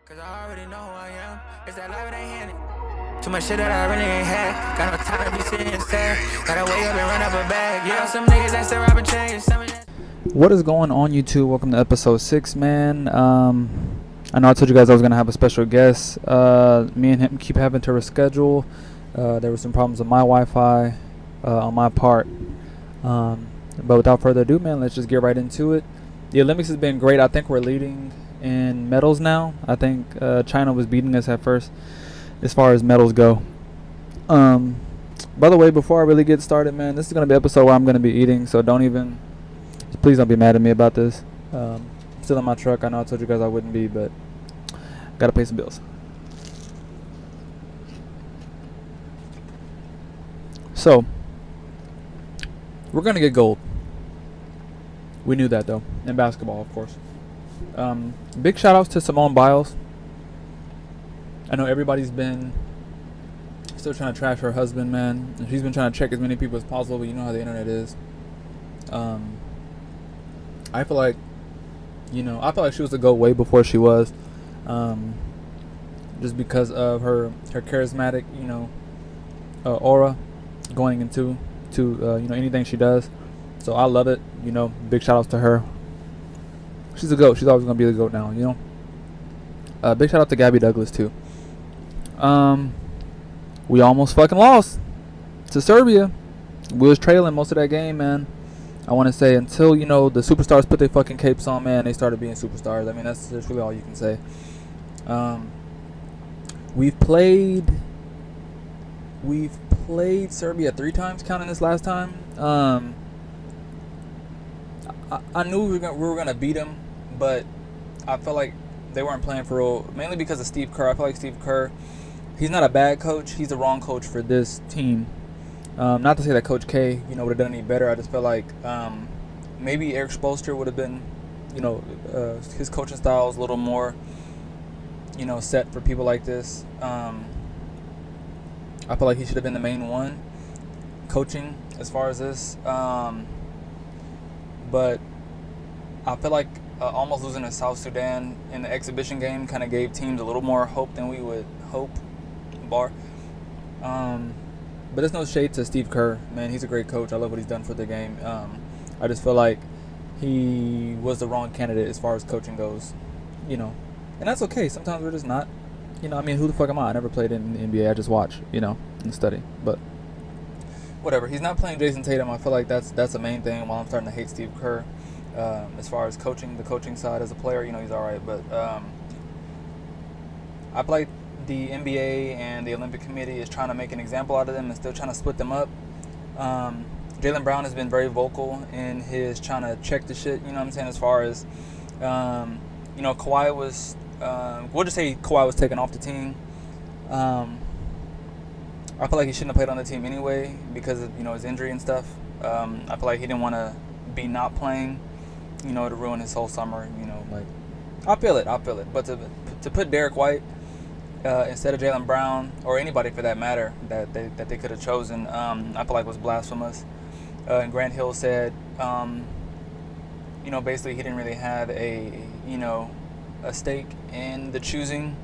Cause I already know who I am. It's that life that ain't handed. Too much shit that I really ain't had. Got no time to be sitting and sad. Gotta wake up and run up a bag. Yeah, some niggas that still robbing chains. What is going on, YouTube? Welcome to episode 6, man. I know I told you guys I was going to have a special guest. Me and him keep having to reschedule. There were some problems with my Wi-Fi on my part. But without further ado, man, let's just get right into it. The Olympics has been great. I think we're leading in medals now. I think China was beating us at first as far as medals go. By the way, before I really get started, man, this is going to be an episode where I'm going to be eating, so please don't be mad at me about this. I'm still in my truck. I know I told you guys I wouldn't be, but gotta pay some bills. So, we're gonna get gold. We knew that, though, in basketball, of course. Big shout outs to Simone Biles. I know everybody's been still trying to trash her husband, man. And she's been trying to check as many people as possible, but you know how the internet is. I feel like she was the GOAT way before she was, just because of her charismatic, aura going into anything she does. So I love it. Big shout outs to her. She's a GOAT. She's always gonna be the GOAT now. Big shout out to Gabby Douglas too. We almost fucking lost to Serbia. We was trailing most of that game, man. I want to say until, the superstars put their fucking capes on, man, they started being superstars. I mean, that's really all you can say. We've played Serbia 3 times, counting this last time. I knew we were gonna beat them, but I felt like they weren't playing for real, mainly because of Steve Kerr. I feel like Steve Kerr, he's not a bad coach. He's the wrong coach for this team. Not to say that Coach K, would have done any better. I just felt like maybe Eric Spoelstra would have been, his coaching style is a little more, set for people like this. I feel like he should have been the main one coaching as far as this. But I feel like almost losing to South Sudan in the exhibition game kind of gave teams a little more hope than we would hope. But there's no shade to Steve Kerr, man. He's a great coach. I love what he's done for the game. I just feel like he was the wrong candidate as far as coaching goes, and that's okay. Sometimes we're just not, who the fuck am I? I never played in the NBA. I just watch, and study. But whatever. He's not playing Jason Tatum. I feel like that's the main thing. While I'm starting to hate Steve Kerr, as far as coaching, the coaching side as a player, he's all right. But I feel like the NBA and the Olympic Committee is trying to make an example out of them and still trying to split them up. Jaylen Brown has been very vocal in his trying to check the shit, as far as, Kawhi was, we'll just say Kawhi was taken off the team. I feel like he shouldn't have played on the team anyway because of, his injury and stuff. I feel like he didn't want to be not playing, to ruin his whole summer, I feel it. But to put Derek White instead of Jaylen Brown, or anybody for that matter that they could have chosen, I feel like was blasphemous. And Grant Hill said, basically he didn't really have a stake in the choosing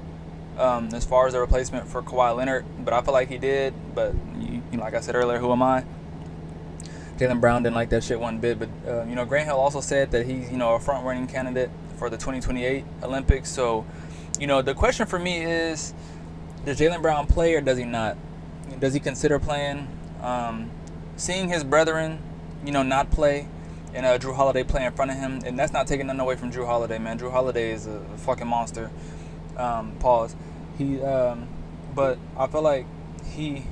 as far as the replacement for Kawhi Leonard, but I feel like he did. But like I said earlier, who am I? Jaylen Brown didn't like that shit one bit. But Grant Hill also said that he's a front-running candidate for the 2028 Olympics. So the question for me is, does Jaylen Brown play or does he not? Does he consider playing? Seeing his brethren, not play, and Jrue Holiday play in front of him, and that's not taking nothing away from Jrue Holiday, man. Jrue Holiday is a fucking monster. Pause. But I feel like he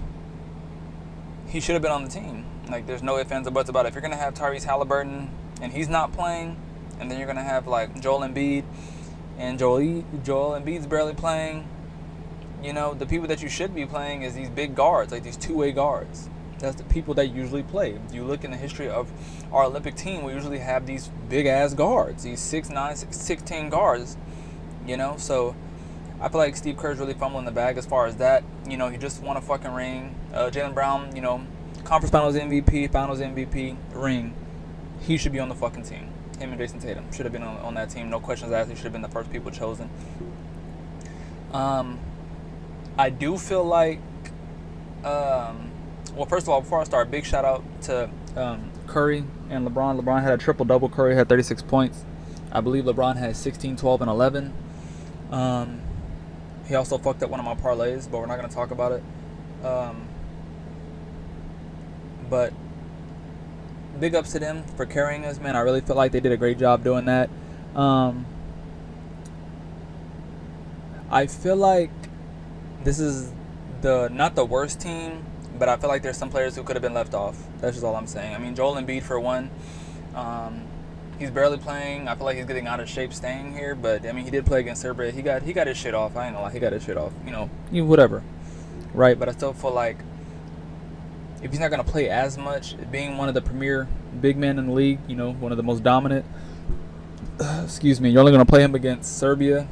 should have been on the team. Like, there's no ifs, ands, or buts about it. If you're gonna have Tyrese Halliburton and he's not playing, and then you're gonna have like Joel Embiid, and Joel Embiid's barely playing. The people that you should be playing is these big guards, like these two-way guards. That's the people that usually play. If you look in the history of our Olympic team, we usually have these big-ass guards, these 6'9", 6'10" guards, So I feel like Steve Kerr's really fumbling the bag as far as that. He just won a fucking ring. Jaylen Brown, conference finals MVP, finals MVP, ring. He should be on the fucking team. Him and Jason Tatum should have been on that team. No questions asked. He should have been the first people chosen. I do feel like, well, first of all, before I start, big shout out to Curry and LeBron. LeBron had a triple-double. Curry had 36 points. I believe LeBron had 16, 12, and 11. He also fucked up one of my parlays, but we're not going to talk about it. But big ups to them for carrying us, man. I really feel like they did a great job doing that. I feel like this is not the worst team, but I feel like there's some players who could have been left off. That's just all I'm saying. I mean, Joel Embiid for one. He's barely playing. I feel like he's getting out of shape staying here, but I mean, he did play against Serbia. He got his shit off. I ain't gonna lie, he got his shit off. Whatever, right? But I still feel like if he's not gonna play as much, being one of the premier big men in the league, one of the most dominant. Excuse me. You're only gonna play him against Serbia.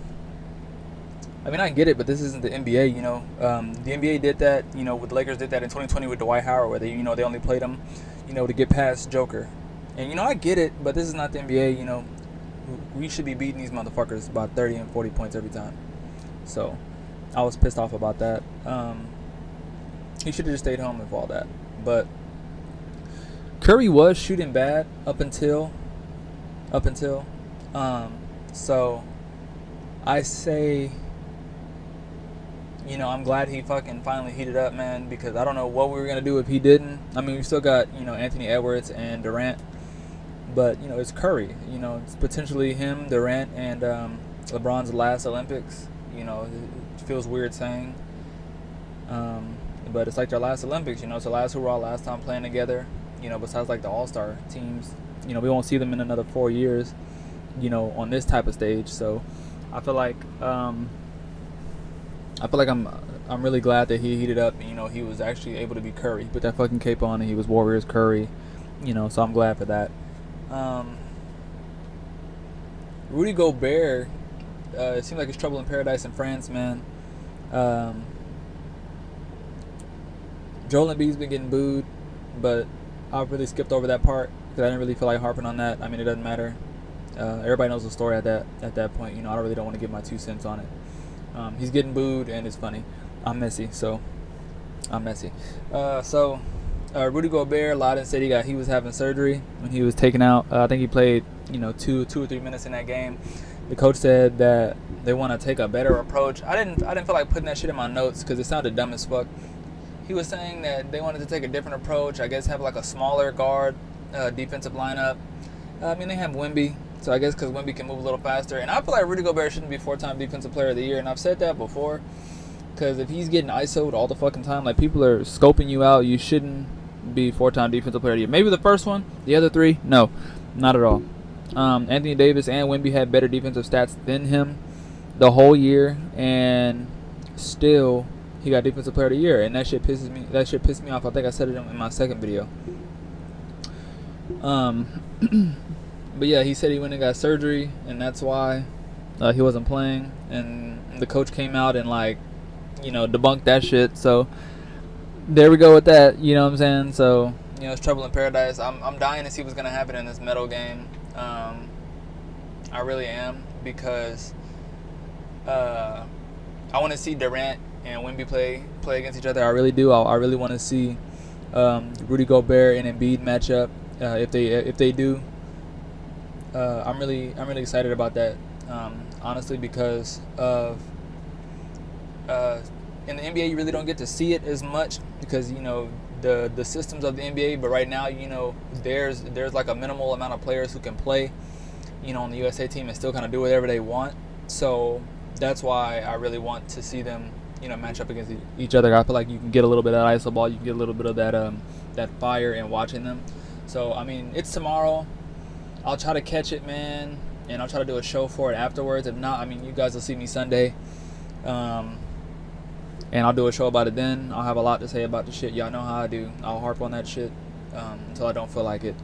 I mean, I get it, but this isn't the NBA. The NBA did that. With the Lakers did that in 2020 with Dwight Howard, where they only played him, to get past Joker. And, I get it, but this is not the NBA, we should be beating these motherfuckers by 30 and 40 points every time. So, I was pissed off about that. He should have just stayed home with all that. But Curry was shooting bad up until. So, I say, I'm glad he fucking finally heated up, man, because I don't know what we were going to do if he didn't. I mean, we still got, Anthony Edwards and Durant. But, it's Curry. It's potentially him, Durant, and LeBron's last Olympics. It feels weird saying. But it's like their last Olympics. It's the last hurrah, last time playing together. Besides like the All-Star teams. We won't see them in another 4 years, on this type of stage. So I feel like I'm really glad that he heated up. He was actually able to be Curry. He put that fucking cape on and he was Warriors Curry. So I'm glad for that. Rudy Gobert, it seems like it's trouble in paradise in France, man. Joel Embiid's been getting booed, but I really skipped over that part because I didn't really feel like harping on that. I mean, it doesn't matter. Everybody knows the story at that point. I really don't want to give my 2 cents on it. He's getting booed and it's funny. I'm messy. Rudy Gobert, Laden said he was having surgery when he was taken out. I think he played 2 or 3 minutes in that game. The coach said that they want to take a better approach. I didn't feel like putting that shit in my notes because it sounded dumb as fuck. He was saying that they wanted to take a different approach. I guess have like a smaller guard defensive lineup. I mean, they have Wemby, so I guess because Wemby can move a little faster. And I feel like Rudy Gobert shouldn't be 4-time Defensive Player of the Year, and I've said that before. Because if he's getting ISO'd all the fucking time, like people are scoping you out, you shouldn't be 4-time Defensive Player of the Year. Maybe the first one, the other 3, no, not at all. Anthony Davis and Wemby had better defensive stats than him the whole year, and still he got Defensive Player of the Year, and that shit pissed me off. I think I said it in my second video. But yeah, he said he went and got surgery, and that's why he wasn't playing. And the coach came out and debunked that shit. So there we go with that. You know what I'm saying? So it's trouble in paradise. I'm dying to see what's gonna happen in this medal game. I really am, because I want to see Durant and Wemby play against each other. I really do. I really want to see Rudy Gobert and Embiid match up. If they do, I'm really excited about that. Honestly, because of in the NBA you really don't get to see it as much because the systems of the NBA. But right now there's like a minimal amount of players who can play on the USA team and still kind of do whatever they want. So that's why I really want to see them match up against each other. I feel like you can get a little bit of that iso ball, you can get a little bit of that fire in watching them. So I mean, it's tomorrow. I'll try to catch it, man, and I'll try to do a show for it afterwards. If not, I mean, you guys will see me Sunday, and I'll do a show about it then. I'll have a lot to say about the shit. Y'all know how I do. I'll harp on that shit until I don't feel like it.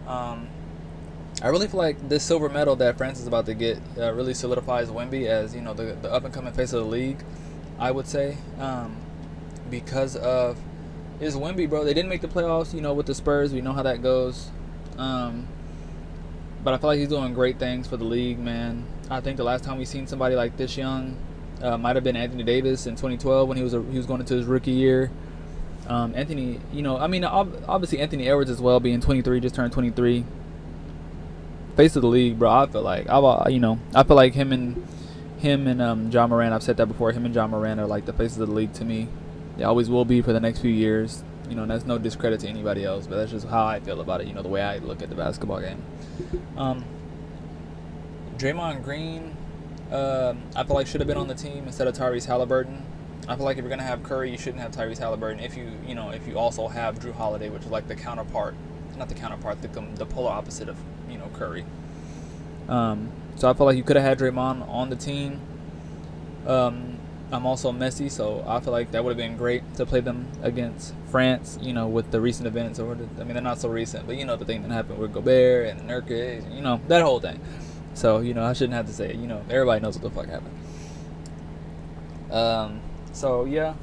I really feel like this silver medal that France is about to get really solidifies Wemby as the up and coming face of the league. I would say because of is Wemby, bro. They didn't make the playoffs, with the Spurs. We know how that goes. But I feel like he's doing great things for the league, man. I think the last time we seen somebody like this young Might have been Anthony Davis in 2012 when he was going into his rookie year. Anthony, obviously Anthony Edwards as well, being 23, just turned 23. Face of the league, bro. I feel like him and John Moran. I've said that before. Him and John Moran are like the faces of the league to me. They always will be for the next few years. And that's no discredit to anybody else, but that's just how I feel about it. The way I look at the basketball game. Draymond Green, I feel like should have been on the team instead of Tyrese Halliburton. I feel like if you're gonna have Curry, you shouldn't have Tyrese Halliburton. If you also have Drew Holiday, which is like the polar opposite of Curry. So I feel like you could have had Draymond on the team. I'm also Messi, so I feel like that would have been great to play them against France. With the recent events, they're not so recent, but the thing that happened with Gobert and Nurkic, that whole thing. So I shouldn't have to say it. Everybody knows what the fuck happened. So yeah.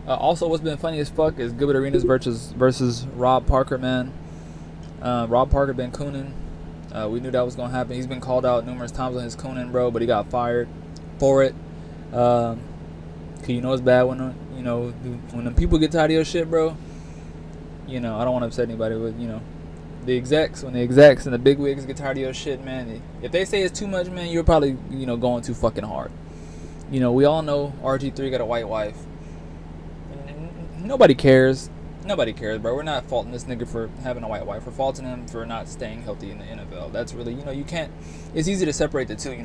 Also, what's been funny as fuck is Gilbert Arenas versus Rob Parker, man. Rob Parker been cooning. We knew that was gonna happen. He's been called out numerous times on his cooning, bro, but he got fired for it. It's bad when the people get tired of your shit, bro. I don't want to upset anybody, but the execs, when the execs and the big wigs get tired of your shit, man, if they say it's too much, man, you're probably going too fucking hard. We all know RG3 got a white wife. Nobody cares. Nobody cares, bro. We're not faulting this nigga for having a white wife. We're faulting him for not staying healthy in the NFL. That's really, you can't. It's easy to separate the two.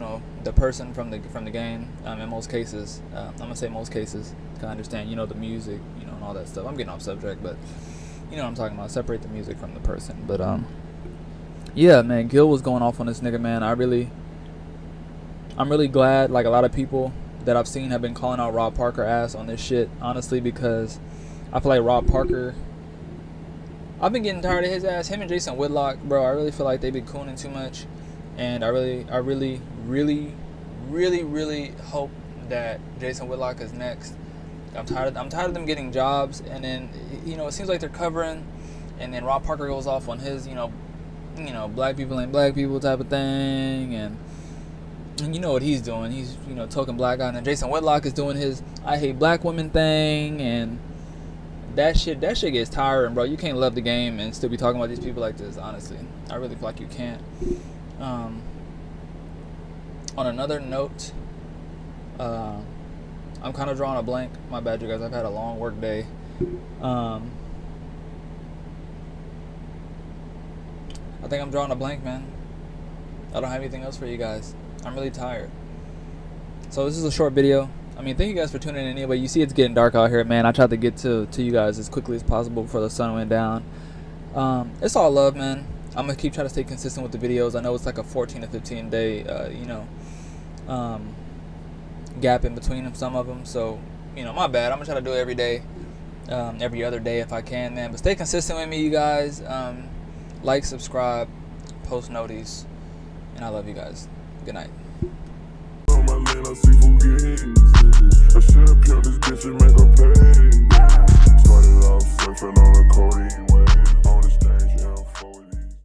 The person from the game. In most cases, I'm gonna say most cases. I understand, the music, and all that stuff. I'm getting off subject, but what I'm talking about. Separate the music from the person. But yeah, man, Gil was going off on this nigga, man. I'm really glad. Like a lot of people that I've seen have been calling out Rob Parker ass on this shit. Honestly, because I feel like Rob Parker, I've been getting tired of his ass. Him and Jason Whitlock, bro, I really feel like they be cooning too much. And I really hope that Jason Whitlock is next. I'm tired of them getting jobs, and then it seems like they're covering, and then Rob Parker goes off on his black people ain't black people type of thing, and you know what he's doing. He's talking black guy, and then Jason Whitlock is doing his I hate black women thing, and that shit gets tiring, bro. You can't love the game and still be talking about these people like this. Honestly, I really feel like you can't. On another note, I'm kind of drawing a blank. My bad, you guys. I've had a long work day. I think I'm drawing a blank, man. I don't have anything else for you guys. I'm really tired. So this is a short video. Thank you guys for tuning in anyway. You see it's getting dark out here, man. I tried to get to you guys as quickly as possible before the sun went down. It's all love, man. I'm going to keep trying to stay consistent with the videos. I know it's like a 14 to 15 day, gap in between them, some of them. So, my bad. I'm going to try to do it every day, every other day if I can, man. But stay consistent with me, you guys. Like, subscribe, post noties, and I love you guys. Good night. I should've killed this bitch and make her pay. Started off surfing on a Cody.